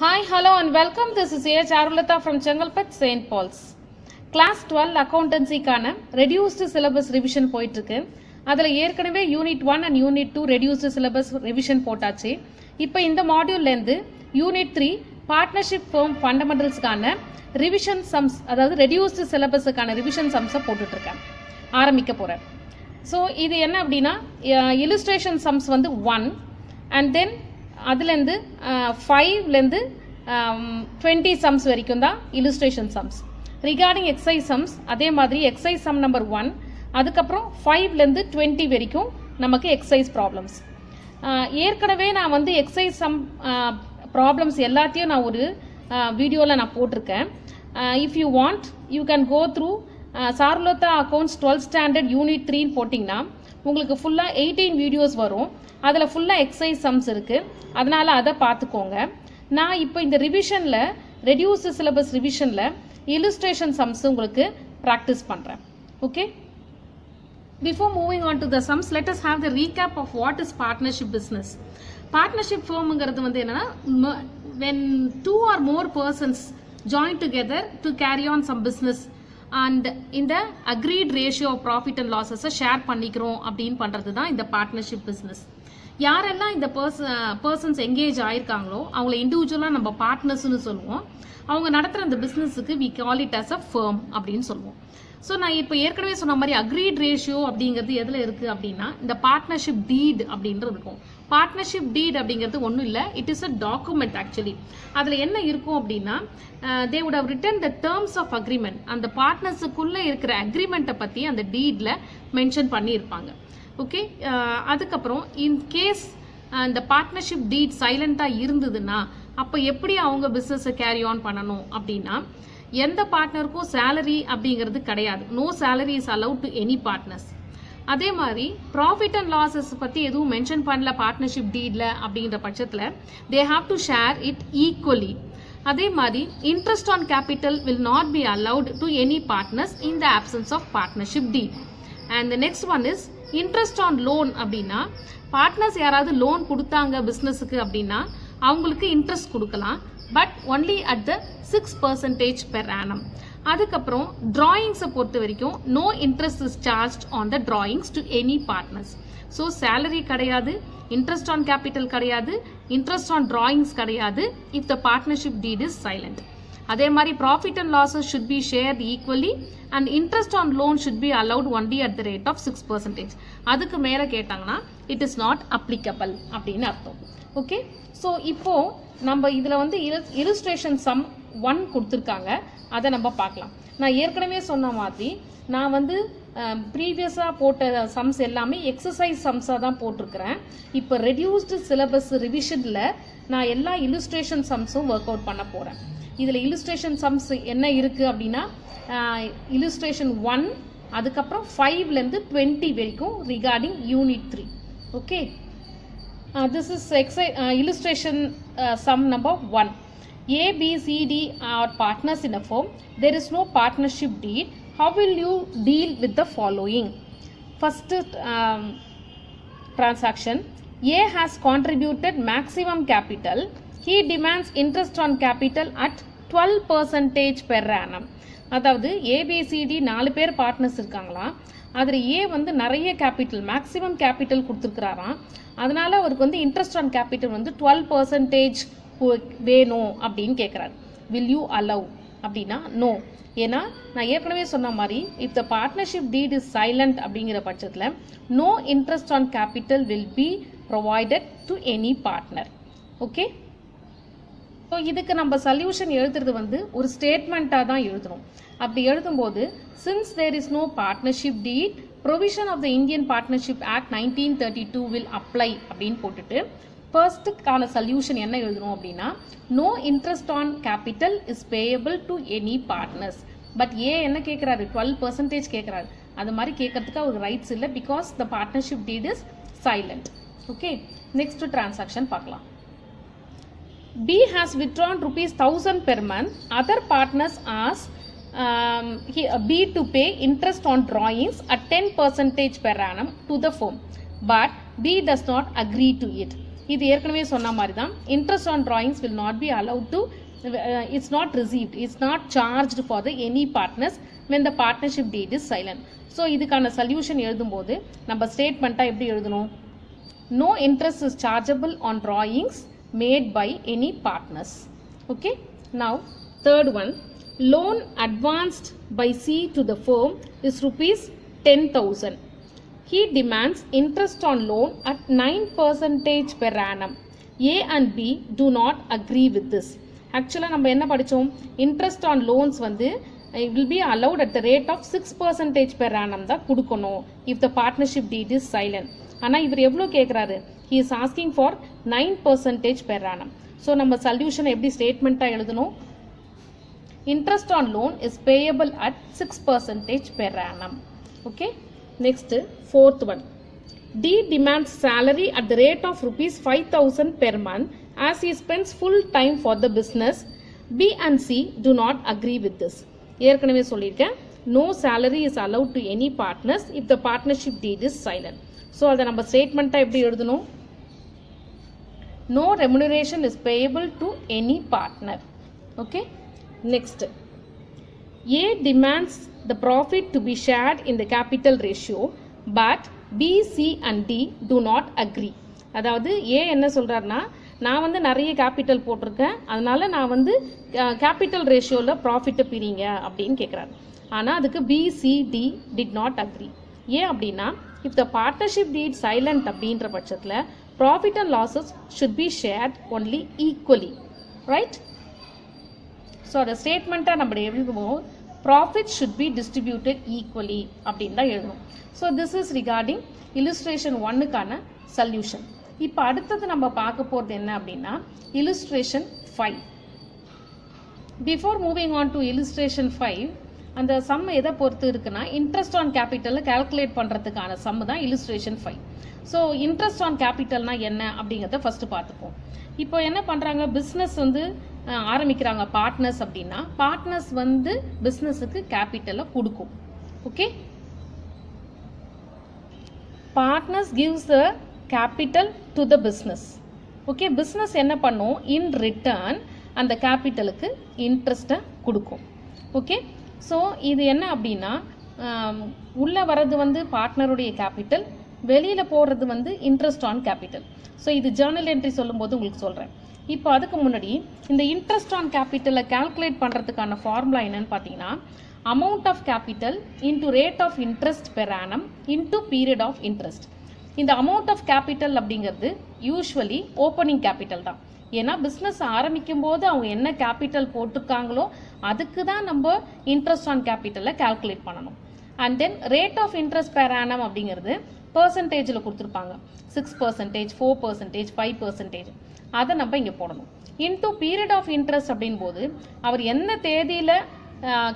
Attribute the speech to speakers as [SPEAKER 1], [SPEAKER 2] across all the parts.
[SPEAKER 1] Hi, hello and welcome. This is A. Charulata from Chengalpet, St. Paul's. Class 12 Accountancy கான Reduced Syllabus Revision போயிட்டுருக்கு. அதில் ஏற்கனவே Unit 1 and Unit 2 Reduced Syllabus Revision போட்டாச்சு. இப்போ இந்த மாடியூல்லேருந்து Unit 3 Partnership Firm Fundamentals கான Revision Sums, அதாவது Reduced Syllabus கான Revision Sums போட்டுட்ருக்கேன், ஆரம்பிக்க போகிறேன். ஸோ இது என்ன அப்படின்னா Illustration Sums வந்து 1 and then அதுலேருந்து 5லேருந்து 20 சம்ஸ் வரைக்கும் தான் illustration sums. Regarding exercise sums அதே மாதிரி எக்ஸசைஸ் சம் நம்பர் 1, அதுக்கப்புறம் 5லேருந்து 20 வரைக்கும் நமக்கு எக்ஸசைஸ் ப்ராப்ளம்ஸ். ஏற்கனவே நான் வந்து எக்ஸசைஸ் சம் ப்ராப்ளம்ஸ் எல்லாத்தையும் நான் ஒரு வீடியோவில் நான் போட்டிருக்கேன். If you want you can go through Charulatha accounts 12th standard unit 3 போட்டிங்கன்னா உங்களுக்கு ஃபுல்லாக 18 வீடியோஸ் வரும். அதில் ஃபுல்லாக எக்ஸசைஸ் சம்ஸ் இருக்குது, அதனால் அதை பார்த்துக்கோங்க. நான் இப்போ இந்த ரிவிஷனில் ரெடியூஸ்டு சிலபஸ் ரிவிஷனில் இல்லுஸ்ட்ரேஷன் சம்ஸ் உங்களுக்கு ப்ராக்டிஸ் பண்ணுறேன். Okay, before moving on to the sums let us have the recap of what is partnership business. Partnership ஃபர்முங்கிறது வந்து என்னென்னா, when 2 or more persons join together to carry on some business and இந்த agreed ratio of profit and losses share பண்ணிக்கிறோம் அப்படின்னு பண்ணுறது தான் இந்த partnership business. யாரெல்லாம் இந்த பர்சன்ஸ் எங்கேஜ் ஆயிருக்காங்களோ அவங்கள இண்டிவிஜுவலாக நம்ம பார்ட்னர்ஸ்னு சொல்லுவோம். அவங்க நடத்துகிற அந்த பிஸ்னஸுக்கு we call it as a firm அப்படின்னு சொல்லுவோம். ஸோ நான் இப்போ ஏற்கனவே சொன்ன மாதிரி அக்ரீட் ரேஷியோ அப்படிங்கிறது எதில் இருக்குது அப்படின்னா இந்த பார்ட்னர்ஷிப் டீட் அப்படின்றது இருக்கும். பார்ட்னர்ஷிப் டீட் அப்படிங்கிறது ஒன்றும் இல்லை, it is a document actually. அதில் என்ன இருக்கும் அப்படின்னா they would have written the terms of agreement, அந்த பார்ட்னர்ஸுக்குள்ளே இருக்கிற அக்ரிமெண்ட்டை பற்றி அந்த டீடில் மென்ஷன் பண்ணியிருப்பாங்க. ஓகே, அதுக்கப்புறம் இன் கேஸ் இந்த பார்ட்னர்ஷிப் டீட் சைலண்டாக இருந்ததுன்னா அப்போ எப்படி அவங்க பிஸ்னஸை கேரி ஆன் பண்ணணும் அப்படின்னா, எந்த பார்ட்னருக்கும் சேலரி அப்படிங்கிறது கிடையாது. No salary is allowed to any partners. அதே மாதிரி ப்ராஃபிட் அண்ட் லாஸஸ் பற்றி எதுவும் மென்ஷன் பண்ணல பார்ட்னர்ஷிப் டீடில் அப்படிங்கிற பட்சத்தில் they have to share it equally. அதே மாதிரி interest on capital will not be allowed to any partners in the absence of partnership deed. And the next one is interest on loan. அப்படின்னா partners யாராவது loan கொடுத்தாங்க பிஸ்னஸுக்கு அப்படின்னா அவங்களுக்கு interest கொடுக்கலாம், but only at the 6% per annum. அதுக்கப்புறம் டிராயிங்ஸை பொறுத்த வரைக்கும் no interest is charge on the drawings to any partners. So salary கிடையாது, இன்ட்ரெஸ்ட் ஆன் கேபிட்டல் கிடையாது, இன்ட்ரெஸ்ட் ஆன் டிராயிங்ஸ் கிடையாது if the partnership deed is silent. அதே மாதிரி profit and losses should be shared equally and interest on loan should be allowed only at the rate of 6%. அதுக்கு மேலே கேட்டாங்கன்னா it is not applicable அப்படின்னு அர்த்தம். Okay, so இப்போ நம்ம இதில் வந்து இல்லுஸ்ட்ரேஷன் சம் 1 கொடுத்துருக்காங்க, அதை நம்ம பார்க்கலாம். நான் ஏற்கனவே சொன்ன மாதிரி நான் வந்து ப்ரீவியஸாக போட்ட சம்ஸ் எல்லாமே எக்ஸசைஸ் சம்ஸாக தான் போட்டிருக்கிறேன். இப்போ ரெடியூஸ்டு சிலபஸ் ரிவிஷனில் நான் எல்லா இல்லுஸ்ட்ரேஷன் சம்ஸும் ஒர்க் அவுட் பண்ண போகிறேன். இதில் இல்லுஸ்ட்ரேஷன் சம்ஸ் என்ன இருக்குது அப்படின்னா இல்லுஸ்ட்ரேஷன் 1, அதுக்கப்புறம் 5லேருந்து 20 வரைக்கும் regarding unit 3. Okay, this is illustration sum number 1. A, B, C, D are partners in a firm. There is no partnership deed. How will you deal with the following? First transaction, A has contributed maximum capital. He demands interest on capital at 12% per annum. அதாவது ABCD 4 பேர் partners இருக்காங்களா, அதில் ஏ வந்து நிறைய capital maximum capital கொடுத்துருக்குறாராம். அதனால் அவருக்கு வந்து interest on capital வந்து 12% வேணும் அப்படின்னு கேட்குறாரு. வில் யூ அலவ் அப்படின்னா நோ. ஏன்னா நான் ஏற்கனவே சொன்ன மாதிரி if the partnership deed is silent அப்படிங்கிற பட்சத்தில் no interest on capital will be provided to any partner. Okay, so இதுக்கு நம்ம சொல்யூஷன் எழுதுறது வந்து ஒரு ஸ்டேட்மெண்ட்டாக தான் எழுதுகிறோம். அப்படி எழுதும்போது since there is no partnership deed provision of the Indian partnership act 1932 will apply அப்படின்னு போட்டுட்டு ஃபர்ஸ்ட்டுக்கான சொல்யூஷன் என்ன எழுதுறோம் அப்படின்னா no interest on capital is payable to any partners. But A என்ன கேட்குறாரு, 12% கேட்குறாரு. அது மாதிரி கேட்கறதுக்கு அவருக்கு ரைட்ஸ் இல்லை, because the partnership deed is silent. Okay, next transaction பார்க்கலாம். B has withdrawn ₹1000 per month. Other partners ask B to pay interest on drawings at 10% per annum to the firm, but B does not agree to it. இது ஏற்கனவே சொன்ன மாதிரி தான் interest on drawings will not be allowed to it's not received, it's not charged for the any partners when the partnership deed is silent. So இதுக்கான solution எழுதும்போது நம்ம ஸ்டேட்மெண்ட்டாக எப்படி எழுதணும்? No interest is chargeable on drawings made by any partners. Okay. Now third one, loan advanced by C to the firm is rupees 10,000. He demands interest on loan at 9% per annum. A and B do not agree with this. Actually நம்ம என்ன படிச்சோம்? Interest on loans வந்து it will be allowed at the rate of 6% per annum தான் கொடுக்கணும் if the partnership deed is silent. ஆனா இவர் எவ்வளவு கேக்குறாரு? He is asking for 9% per annum. So நம்ம சொல்யூஷன் எப்படி ஸ்டேட்மெண்ட்டா எழுதணும்? Interest on loan is payable at 6% per annum. Okay. Next, fourth one. D demands salary at the rate of rupees 5,000 per month as he spends full time for the business. B and C do not agree with this. ஏற்கனவே சொல்லியிருக்கேன், no salary is allowed to any partners if the partnership deed is silent. So அதை நம்ம ஸ்டேட்மெண்ட்டாக எப்படி எழுதணும்? No remuneration is payable to any partner. Okay. Next, A demands the profit to be shared in the capital ratio, but B, C and D do not agree. அதாவது A என்ன சொல்றாருன்னா, நான் வந்து நிறைய கேபிட்டல் போட்டிருக்கேன், அதனால நான் வந்து கேபிட்டல் ரேஷியோவில் ப்ராஃபிட்டை பிரிங்க அப்படின்னு கேட்குறாரு. ஆனால் அதுக்கு B, C, D did not agree. ஏன் அப்படின்னா, if the partnership deed silent அப்படின்ற பட்சத்தில் profit and losses should be shared only equally, right? So அதை ஸ்டேட்மெண்ட்டாக நம்ம எழுதுவோம், profit should be distributed equally அப்படின்னு தான் எழுதணும். So this is regarding illustration 1க்கான சொல்யூஷன். இப்போ அடுத்தது நம்ம பார்க்க போகிறது என்ன அப்படின்னா illustration 5. Before moving on to illustration 5, அந்த சம் எதை பொறுத்து இருக்குன்னா இன்ட்ரெஸ்ட் ஆன் கேபிட்டலில் கால்குலேட் பண்ணுறதுக்கான சம் தான் illustration 5. ஸோ இன்ட்ரெஸ்ட் ஆன் கேபிட்டல்னா என்ன அப்படிங்கிறத ஃபர்ஸ்ட் பார்த்துப்போம். இப்போ என்ன பண்ணுறாங்க, பிஸ்னஸ் வந்து ஆரம்பிக்கிறாங்க பார்ட்னர்ஸ் அப்படின்னா, பார்ட்னர்ஸ் வந்து பிஸ்னஸுக்கு கேபிட்டலை கொடுக்கும். Okay, partners gives the capital to the business. Okay, business என்ன பண்ணும், இன் ரிட்டர்ன் அந்த கேபிட்டலுக்கு இன்ட்ரெஸ்ட்டை கொடுக்கும். ஓகே, ஸோ இது என்ன அப்படின்னா, உள்ளே வர்றது வந்து பார்ட்னருடைய கேபிட்டல், வெளியில் போடுறது வந்து இன்ட்ரெஸ்ட் ஆன் கேபிட்டல். ஸோ இது ஜேர்னல் என்ட்ரி சொல்லும்போது உங்களுக்கு சொல்கிறேன். இப்போ அதுக்கு முன்னாடி இந்த இன்ட்ரெஸ்ட் ஆன் கேபிட்டலை கால்குலேட் பண்ணுறதுக்கான ஃபார்முலா என்னன்னு பார்த்தீங்கன்னா, amount of capital into rate of interest per annum into period of interest. இந்த அமௌண்ட் ஆஃப் கேபிட்டல் அப்படிங்கிறது யூஸ்வலி ஓப்பனிங் கேபிட்டல் தான். ஏன்னா பிஸ்னஸ் ஆரம்பிக்கும் போது அவங்க என்ன கேபிட்டல் போட்டிருக்காங்களோ அதுக்கு தான் நம்ம இன்ட்ரெஸ்ட் ஆன் கேபிட்டலை கால்குலேட் பண்ணணும். And then rate of interest per annum அப்படிங்கிறது பர்சன்டேஜில் கொடுத்துருப்பாங்க, 6%, 4%, 5%. அதை நம்ம இங்கே போடணும். இன்டூ பீரியட் ஆஃப் இன்ட்ரெஸ்ட் அப்படின் போது அவர் என்ன தேதியில்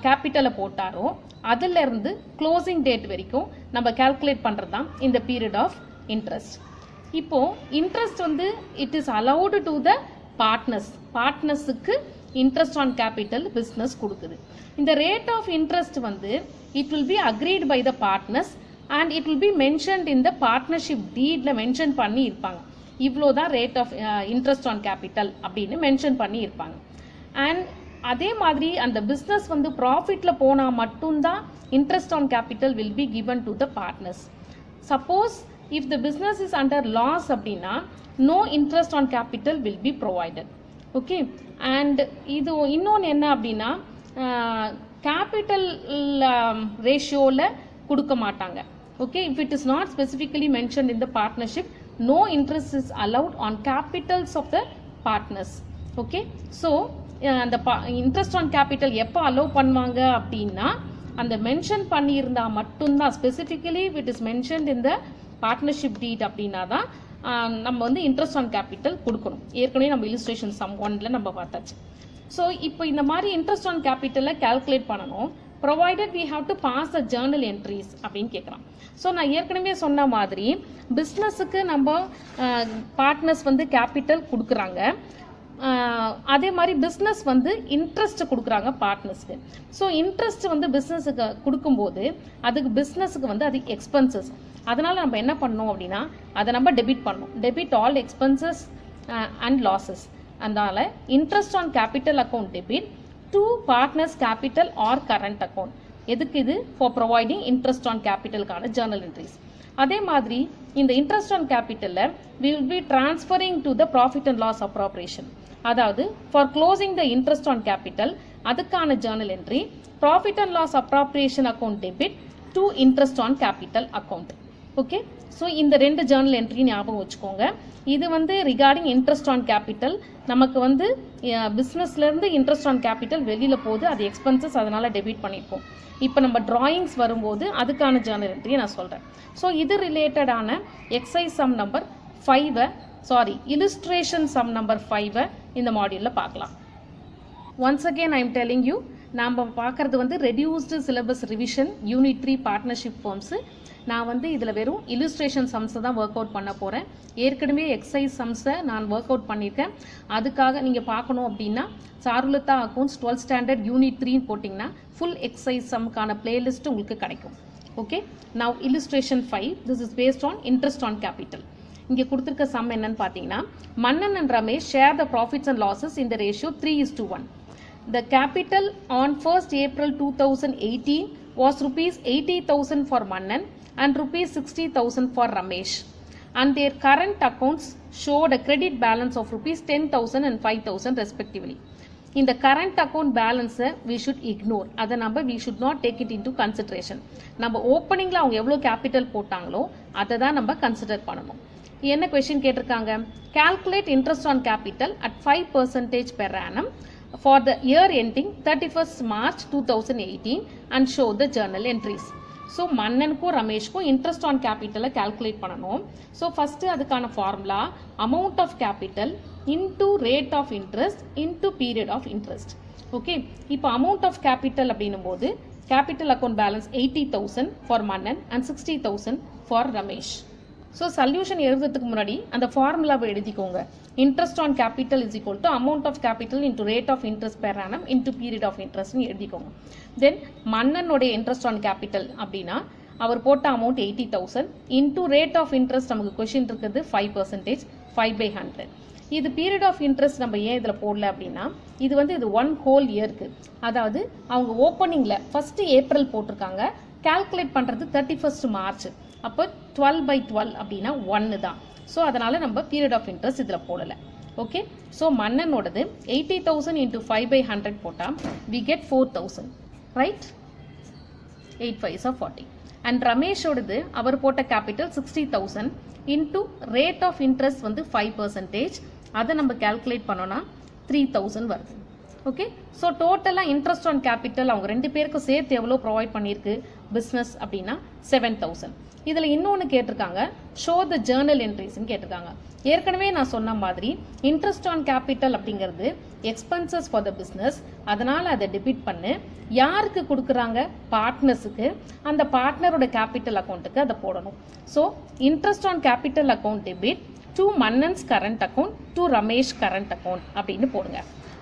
[SPEAKER 1] கேபிட்டலை போட்டாரோ அதிலிருந்து க்ளோசிங் டேட் வரைக்கும் நம்ம கால்குலேட் பண்ணுறது தான் இந்த பீரியட் ஆஃப் இன்ட்ரெஸ்ட். இப்போது இன்ட்ரெஸ்ட் வந்து it is allowed to the partners, பார்ட்னர்ஸுக்கு இன்ட்ரெஸ்ட் ஆன் கேபிட்டல் பிஸ்னஸ் கொடுக்குது. இந்த ரேட் ஆஃப் இன்ட்ரெஸ்ட் வந்து it will be agreed by the partners and it will be mentioned in the partnership டீடில் mention பண்ணி இருப்பாங்க. இவ்வளோ தான் rate of interest on capital அப்படின்னு மென்ஷன் பண்ணி இருப்பாங்க. அண்ட் அதே மாதிரி அந்த பிஸ்னஸ் வந்து ப்ராஃபிட்டில் போனால் மட்டும்தான் interest on capital will be given to the partners. Suppose if the business is under loss அப்படின்னா no interest on capital will be provided. Okay, and இது இன்னொன்று என்ன அப்படின்னா, கேபிட்டல் ரேஷியோவில் கொடுக்க மாட்டாங்க. Okay, if it is not specifically mentioned in the partnership, no interest is allowed on capitals of the partners. Okay, so அந்த interest on capital எப்போ allow பண்ணுவாங்க அப்படின்னா, அந்த மென்ஷன் பண்ணியிருந்தா மட்டும்தான், specifically it is mentioned in the partnership டீட் அப்படின்னா தான் நம்ம வந்து இன்ட்ரெஸ்ட் ஆன் கேபிட்டல் கொடுக்கணும். ஏற்கனவே நம்ம illustration sum 1ல நம்ம பார்த்தாச்சு. ஸோ இப்போ இந்த மாதிரி இன்ட்ரெஸ்ட் ஆன் கேபிட்டலை கால்குலேட் பண்ணணும், provided we have to pass the journal entries அப்படின்னு கேட்குறான். ஸோ நான் ஏற்கனவே சொன்ன மாதிரி பிஸ்னஸுக்கு நம்ம பார்ட்னர்ஸ் வந்து கேபிட்டல் கொடுக்குறாங்க, அதே மாதிரி பிஸ்னஸ் வந்து இன்ட்ரெஸ்ட் கொடுக்குறாங்க பார்ட்னர்ஸ்க்கு. ஸோ இன்ட்ரெஸ்ட் வந்து பிஸ்னஸுக்கு கொடுக்கும்போது அதுக்கு பிஸ்னஸுக்கு வந்து அது எக்ஸ்பென்சஸ். அதனால் நம்ம என்ன பண்ணணும் அப்படின்னா அதை நம்ம டெபிட் பண்ணணும். Debit all expenses and losses. அதனால் interest on capital account debit to partners capital or current account. எதுக்கு இது? ஃபார் ப்ரொவைடிங் இன்ட்ரெஸ்ட் ஆன் கேபிட்டலுக்கான ஜேர்னல் என்ட்ரிஸ். அதே மாதிரி இந்த இன்ட்ரெஸ்ட் ஆன் கேபிட்டலில் we will be transferring to the profit and loss appropriation. அதாவது for closing the interest on capital அதுக்கான journal entry profit and loss appropriation account debit to interest on capital account. Okay, so இந்த 2 Journal entry ஞாபகம் வச்சுக்கோங்க. இது வந்து regarding interest on capital. நமக்கு வந்து பிஸ்னஸ்லேருந்து interest on capital வெளியில் போகுது, அது எக்ஸ்பென்சஸ், அதனால் டெபிட் பண்ணியிருக்கோம். இப்போ நம்ம டிராயிங்ஸ் வரும்போது அதுக்கான ஜேர்னல் என்ட்ரியை நான் சொல்கிறேன். ஸோ இது ரிலேட்டடான exercise sum number 5 illustration sum number 5 இந்த மாடியூலில் பார்க்கலாம். once again I am telling you, நாம் பார்க்குறது வந்து reduced syllabus revision unit 3 partnership forms. நான் வந்து இதில் வெறும் illustration sums தான் ஒர்க் அவுட் பண்ண போகிறேன். ஏற்கனவே எக்ஸைஸ் சம்ஸை நான் ஒர்க் அவுட் பண்ணியிருக்கேன். அதுக்காக நீங்கள் பார்க்கணும் அப்படின்னா Charulata accounts 12th standard unit 3 போட்டிங்கன்னா ஃபுல் எக்ஸைஸ் சம்க்கான பிளேலிஸ்ட் உங்களுக்கு கிடைக்கும். Okay, now illustration 5, this is based on interest on capital. இங்கே கொடுத்துருக்க சம் என்னன்னு பார்த்தீங்கன்னா, Mannan and Ramesh share the profits and losses in the ratio 3:1. The capital on 1st April 2018 was ₹80,000 for Mannan and ₹60,000 for Ramesh. And their current accounts showed a credit balance of ₹10,000 and 5,000 respectively. இந்த current account பேலன்ஸை we should ignore. அதை நம்ம we should not take it into consideration. நம்ம ஓப்பனிங்கில் அவங்க எவ்வளோ capital போட்டாங்களோ அதை தான் நம்ம கன்சிடர் பண்ணணும். என்ன கொஸ்டின் கேட்டிருக்காங்க? Calculate interest on capital at 5% per annum for the year ending 31st March 2018 and show the journal entries. So மன்னனுக்கும் ரமேஷ்க்கும் இன்ட்ரெஸ்ட் ஆன் கேபிட்டலை கால்குலேட் பண்ணணும். ஸோ ஃபஸ்ட்டு அதுக்கான formula amount of capital into rate of interest into period of interest. Okay, இப்போ amount of capital அப்படின்னும் போது capital account balance 80,000 for Mannan and 60,000 for Ramesh. So solution எழுதுறதுக்கு முன்னாடி அந்த ஃபார்முலாவை எழுதிக்கோங்க. Interest on capital is equal to amount of capital into rate of interest per annum into period of இன்ட்ரெஸ்ட்னு எழுதிக்கோங்க. தென் மன்னனுடைய இன்ட்ரெஸ்ட் ஆன் கேபிட்டல் அப்படின்னா அவர் போட்ட amount 80,000 into rate of interest நமக்கு கொஷின் இருக்குது 5%, 5/100. இது பீரியட் ஆஃப் இன்ட்ரெஸ்ட் நம்ம ஏன் இதில் போடல அப்படின்னா இது வந்து இது 1 whole இயருக்கு. அதாவது அவங்க ஓப்பனிங்கில் ஃபஸ்ட்டு ஏப்ரல் போட்டிருக்காங்க, கால்குலேட் பண்ணுறது 31st March. அப்போ 12/12 அப்படின்னா 1 தான். ஸோ அதனால் நம்ம பீரியட் ஆஃப் இன்ட்ரெஸ்ட் இதில் போடலை. ஓகே, ஸோ மன்னனோடது 80,000 இன்டூ 5/100 போட்டால் we get 4,000, right? 8 5s are 40. And ரமேஷோடது அவர் போட்ட capital 60,000 into rate of interest வந்து 5%. அதை நம்ம கால்குலேட் பண்ணோன்னா 3,000 வருது. ஓகே, ஸோ டோட்டலாக இன்ட்ரெஸ்ட் ஆன் கேபிட்டல் அவங்க 2 பேருக்கும் சேர்த்து எவ்வளோ ப்ரொவைட் பண்ணியிருக்கு பிஸ்னஸ் அப்படின்னா 7,000. இதில் இன்னொன்று கேட்டிருக்காங்க, ஷோ த ஜேர்னல் என்ட்ரிஸ்ன்னு கேட்டிருக்காங்க. ஏற்கனவே நான் சொன்ன மாதிரி இன்ட்ரெஸ்ட் ஆன் கேபிட்டல் அப்படிங்கிறது எக்ஸ்பென்சஸ் ஃபார் த பிஸ்னஸ். அதனால் அதை டெபிட் பண்ணு. யாருக்கு கொடுக்குறாங்க? பார்ட்னர்ஸுக்கு. அந்த பார்ட்னரோட கேபிட்டல் அக்கௌண்ட்டுக்கு அதை போடணும். So interest on capital account debit to Mannan's current account to Ramesh current account அப்படின்னு போடுங்க.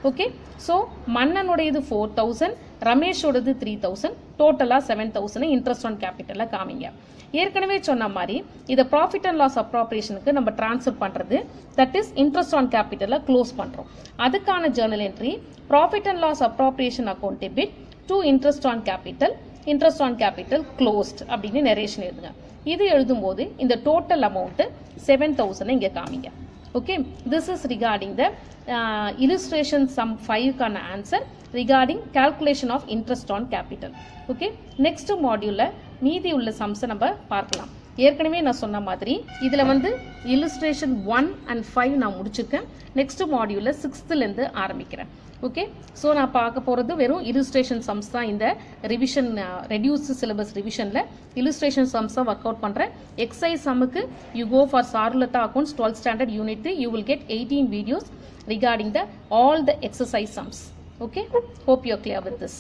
[SPEAKER 1] ஓகே, ஸோ மன்னனுடையது 4,000, ரமேஷோடது 3,000, டோட்டலாக 7,000 இன்ட்ரெஸ்ட் ஆன் கேபிட்டலில் காமிங்க. ஏற்கனவே சொன்ன மாதிரி இதை ப்ராஃபிட் அண்ட் லாஸ் அப்ராப்ரியேஷனுக்கு நம்ம டிரான்ஸ்ஃபர் பண்ணுறது, தட் இஸ் இன்ட்ரெஸ்ட் ஆன் கேபிட்டலை க்ளோஸ் பண்ணுறோம். அதுக்கான journal entry profit and loss appropriation account debit to interest on capital closed அப்படின்னு நரேஷன் எழுதுங்க. இது எழுதும்போது இந்த டோட்டல் அமௌண்ட்டு 7,000 இங்கே காமிங்க. Okay, this is regarding the illustration sum 5 கான answer regarding calculation of interest on capital. Okay, next module மீதி உள்ள sums நம்ம பார்க்கலாம். ஏற்கனவே நான் சொன்ன மாதிரி இதில் வந்து illustration 1 and 5 நான் முடிச்சிருக்கேன். நெக்ஸ்ட் மாடியூல்ல 6th ஆரம்பிக்கிறேன். ஓகே, ஸோ நான் பார்க்க போகிறது வெறும் illustration sums தான். இந்த ரிவிஷன் ரெடியூஸ்டு சிலபஸ் ரிவிஷனில் illustration sums தான் ஒர்க் அவுட் பண்ணுறேன். எக்ஸசைஸ் சம்முக்கு you go for Charulatha accounts 12th standard unit 3. You will get 18 videos regarding all the exercise sums. Okay, hope you are clear with this.